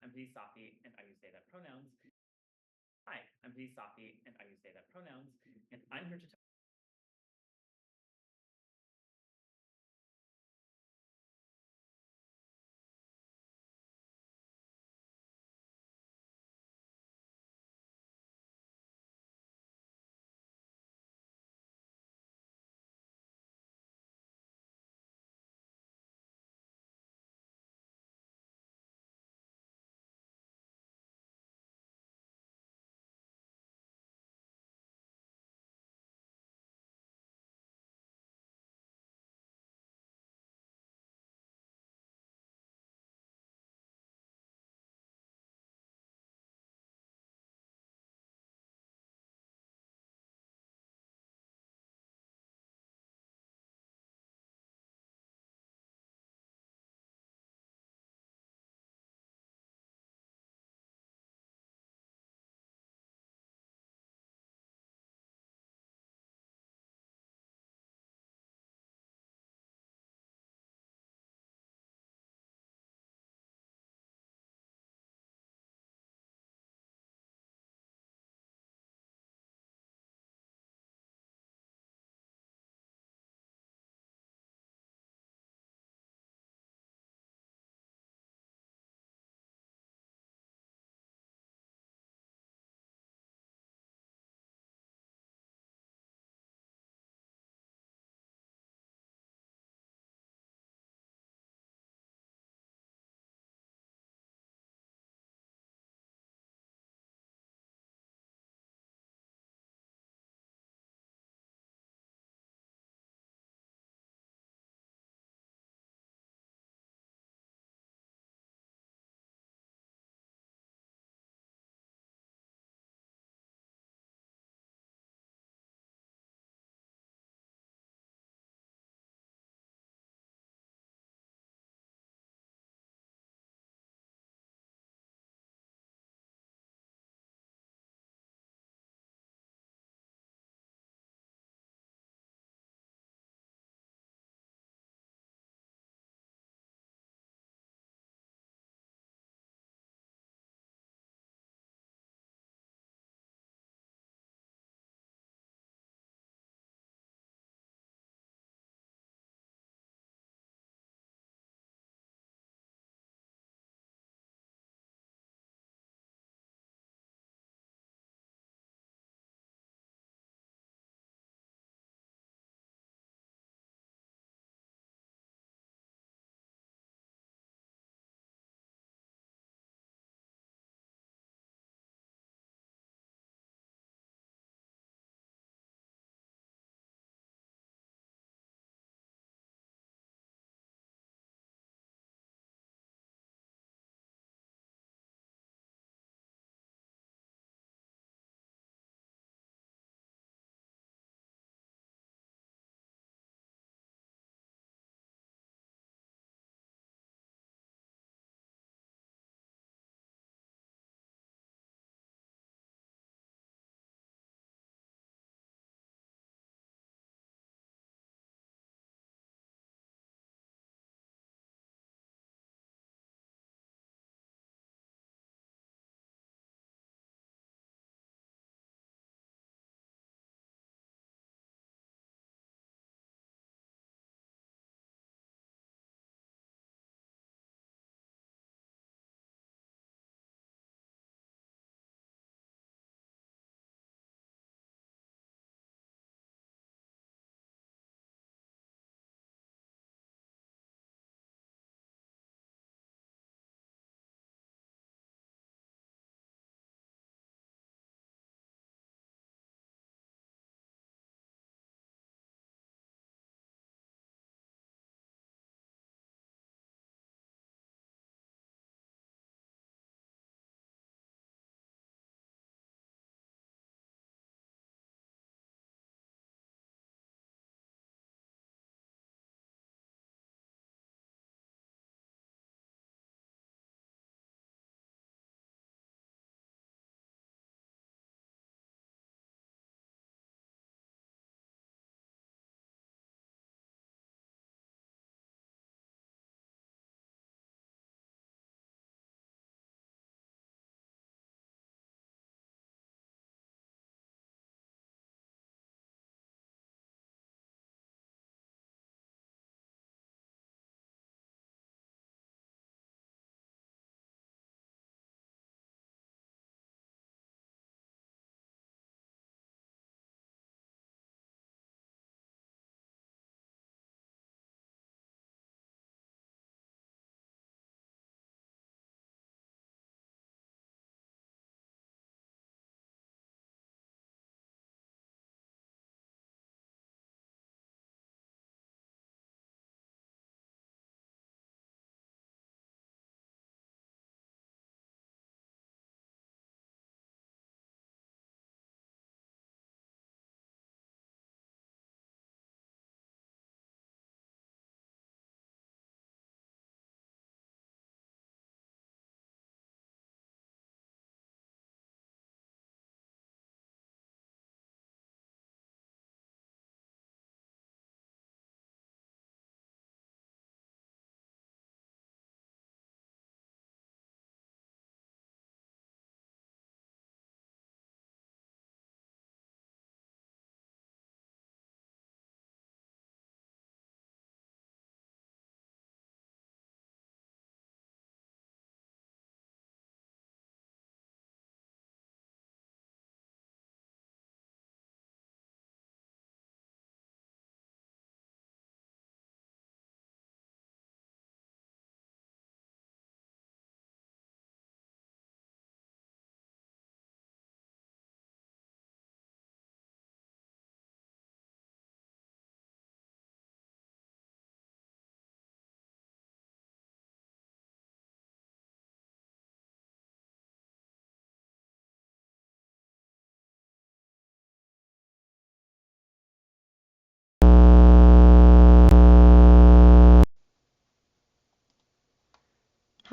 I'm he, Safi, and I use they, them pronouns. Hi, I'm he, Safi, and I use they, them pronouns. And I'm here to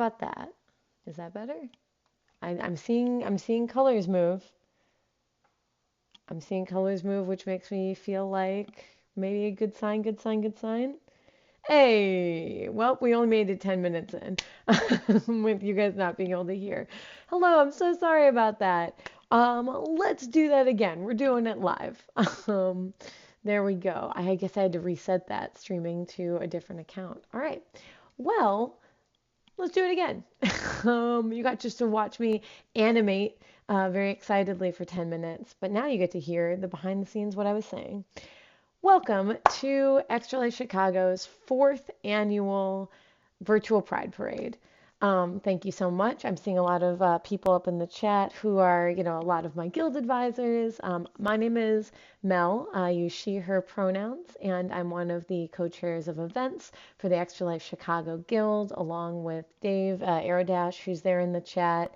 about that? Is that better? I'm seeing colors move. I'm seeing colors move, which makes me feel like maybe a good sign, good sign, good sign. Hey, well, we only made it 10 minutes in with you guys not being able to hear. Hello, I'm so sorry about that. Let's do that again. We're doing it live. There we go. I guess I had to reset that streaming to a different account. All right. Well, let's do it again. You got just to watch me animate very excitedly for 10 minutes, but now you get to hear the behind the scenes what I was saying. Welcome to Extra Life Chicago's fourth annual virtual Pride Parade. Thank you so much. I'm seeing a lot of people up in the chat who are, a lot of my guild advisors. My name is Mel. I use she, her pronouns, and I'm one of the co-chairs of events for the Extra Life Chicago Guild, along with Dave Aerodash, who's there in the chat.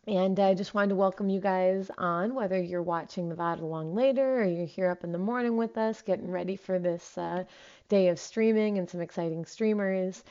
And I just wanted to welcome you guys on, whether you're watching the VOD along later or you're here up in the morning with us, getting ready for this day of streaming and some exciting streamers.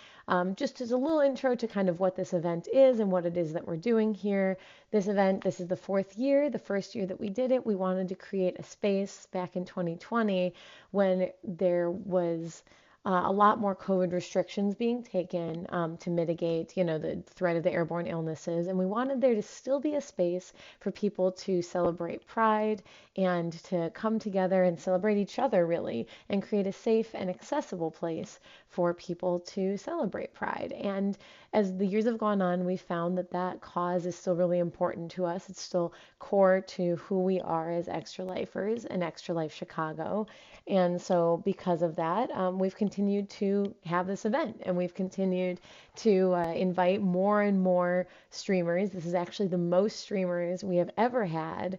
Just as a little intro to kind of what this event is and what it is that we're doing here. This event, this is the fourth year. The first year that we did it, we wanted to create a space back in 2020 when there was a lot more COVID restrictions being taken to mitigate, the threat of the airborne illnesses. And we wanted there to still be a space for people to celebrate Pride and to come together and celebrate each other, really, and create a safe and accessible place for people to celebrate Pride. And as the years have gone on, we found that that cause is still really important to us. It's still core to who we are as Extra Lifers and Extra Life Chicago. And so because of that, we've continued to have this event and we've continued to invite more and more streamers. This is actually the most streamers we have ever had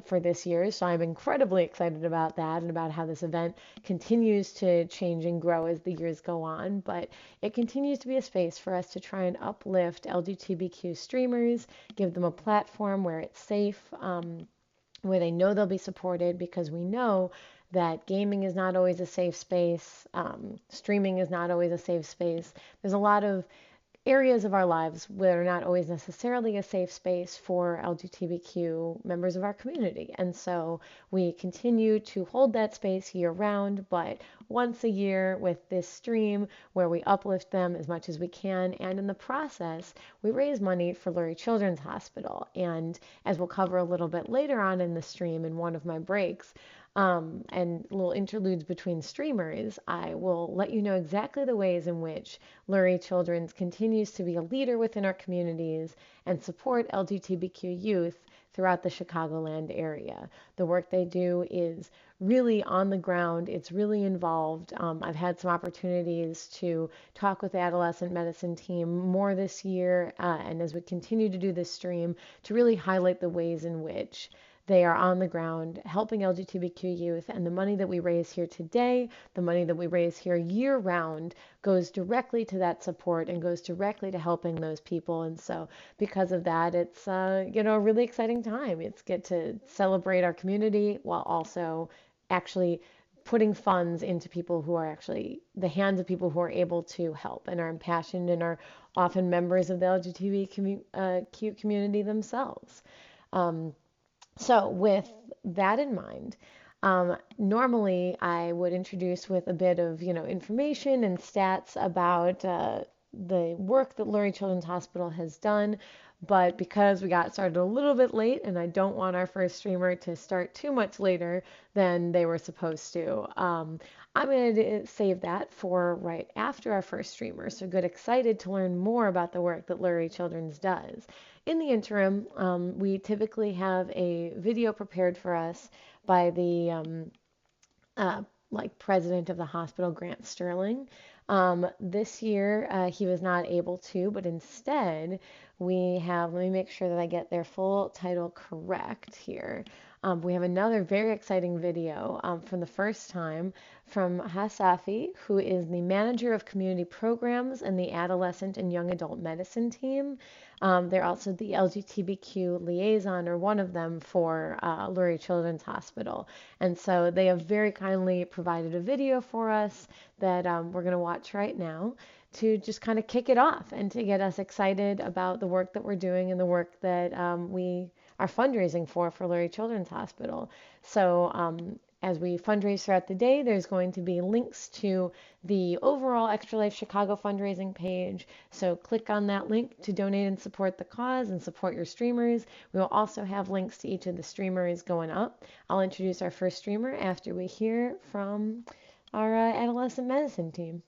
for this year. So I'm incredibly excited about that and about how this event continues to change and grow as the years go on. But it continues to be a space for us to try and uplift LGBTQ streamers, give them a platform where it's safe, where they know they'll be supported, because we know that gaming is not always a safe space. Streaming is not always a safe space. There's a lot of areas of our lives that are not always necessarily a safe space for LGBTQ members of our community. And so we continue to hold that space year round, but once a year with this stream where we uplift them as much as we can. And in the process, we raise money for Lurie Children's Hospital. And as we'll cover a little bit later on in the stream in one of my breaks, and little interludes between streamers, I will let you know exactly the ways in which Lurie Children's continues to be a leader within our communities and support LGBTQ youth throughout the Chicagoland area. The work they do is really on the ground. It's really involved. I've had some opportunities to talk with the adolescent medicine team more this year, and as we continue to do this stream, to really highlight the ways in which they are on the ground helping LGBTQ youth, and the money that we raise here today, the money that we raise here year round, goes directly to that support and goes directly to helping those people. And so because of that, it's a really exciting time. It's get to celebrate our community while also actually putting funds into people who are actually the hands of people who are able to help and are impassioned and are often members of the LGBTQ community themselves. So with that in mind, normally I would introduce with a bit of, information and stats about the work that Lurie Children's Hospital has done. But because we got started a little bit late and I don't want our first streamer to start too much later than they were supposed to, I'm going to save that for right after our first streamer. So get excited to learn more about the work that Lurie Children's does. In the interim, we typically have a video prepared for us by the president of the hospital, Grant Sterling. This year, he was not able to, but instead we have, let me make sure that I get their full title correct here. We have another very exciting video from the first time from Hasafi, who is the manager of community programs and the adolescent and young adult medicine team. They're also the LGBTQ liaison, or one of them, for Lurie Children's Hospital. And so they have very kindly provided a video for us that we're going to watch right now to just kind of kick it off and to get us excited about the work that we're doing and the work that we are fundraising for Lurie Children's Hospital. So as we fundraise throughout the day, there's going to be links to the overall Extra Life Chicago fundraising page. So click on that link to donate and support the cause and support your streamers. We will also have links to each of the streamers going up. I'll introduce our first streamer after we hear from our adolescent medicine team.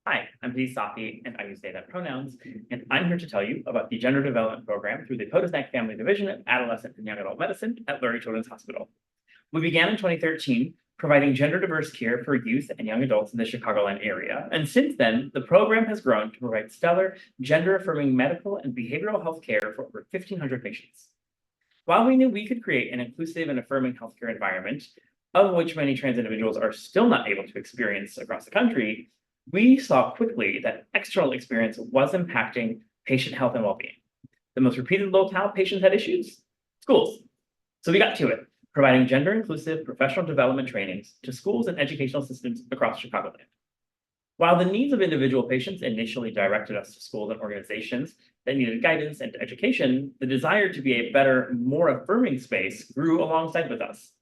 Hi, I'm Safi, and I use they, them pronouns, and I'm here to tell you about the Gender Development Program through the Podesnak Family Division of Adolescent and Young Adult Medicine at Lurie Children's Hospital. We began in 2013 providing gender diverse care for youth and young adults in the Chicagoland area, and since then, the program has grown to provide stellar, gender-affirming medical and behavioral health care for over 1,500 patients. While we knew we could create an inclusive and affirming healthcare environment, of which many trans individuals are still not able to experience across the country, we saw quickly that external experience was impacting patient health and well-being. The most repeated locale patients had issues? Schools. So we got to it, providing gender-inclusive professional development trainings to schools and educational systems across Chicagoland. While the needs of individual patients initially directed us to schools and organizations that needed guidance and education, the desire to be a better, more affirming space grew alongside with us.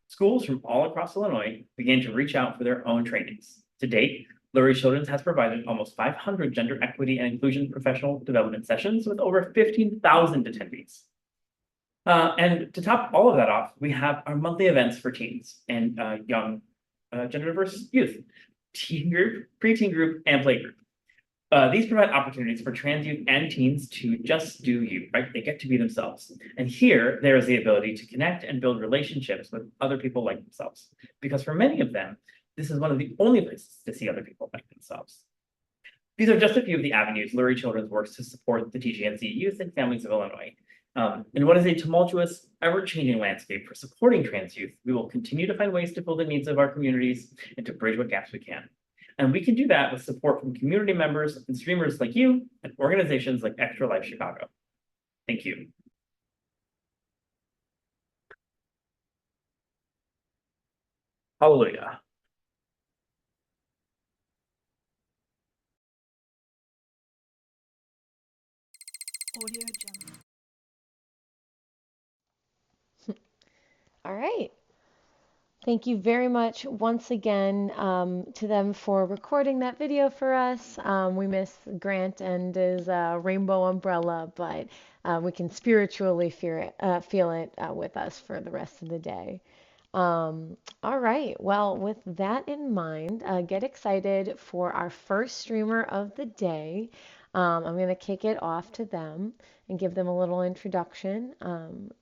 Schools from all across Illinois began to reach out for their own trainings. To date, Lurie Children's has provided almost 500 gender equity and inclusion professional development sessions with over 15,000 attendees. And to top all of that off, we have our monthly events for teens and young gender diverse youth, teen group, preteen group, and playgroup. These provide opportunities for trans youth and teens to just do you, right? They get to be themselves. And here, there is the ability to connect and build relationships with other people like themselves. Because for many of them, this is one of the only places to see other people like themselves. These are just a few of the avenues Lurie Children's works to support the TGNC youth and families of Illinois. In what is a tumultuous, ever-changing landscape for supporting trans youth, we will continue to find ways to fill the needs of our communities and to bridge what gaps we can. And we can do that with support from community members and streamers like you and organizations like Extra Life Chicago. Thank you. Hallelujah. Audio Jungle. All right. Thank you very much once again to them for recording that video for us. We miss Grant and his rainbow umbrella, but we can spiritually feel it with us for the rest of the day. All right. Well, with that in mind, get excited for our first streamer of the day. I'm going to kick it off to them and give them a little introduction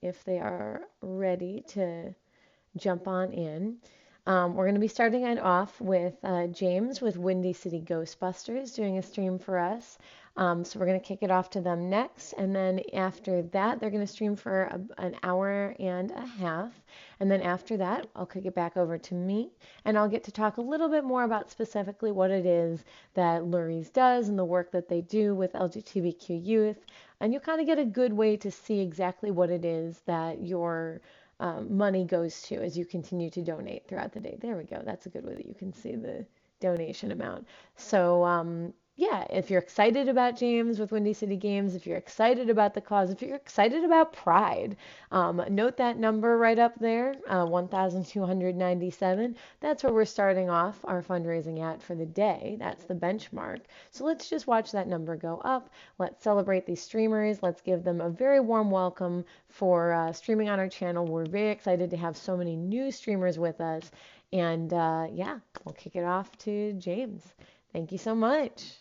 if they are ready to jump on in. We're going to be starting it off with James with Windy City Ghostbusters doing a stream for us. So we're going to kick it off to them next. And then after that, they're going to stream for an hour and a half. And then after that, I'll kick it back over to me. And I'll get to talk a little bit more about specifically what it is that Lurie's does and the work that they do with LGBTQ youth. And you'll kind of get a good way to see exactly what it is that your money goes to as you continue to donate throughout the day. There we go. That's a good way that you can see the donation amount. So yeah, if you're excited about James with Windy City Games, if you're excited about the cause, if you're excited about Pride, note that number right up there, 1,297. That's where we're starting off our fundraising at for the day. That's the benchmark. So let's just watch that number go up. Let's celebrate these streamers. Let's give them a very warm welcome for streaming on our channel. We're very excited to have so many new streamers with us. And yeah, we'll kick it off to James. Thank you so much.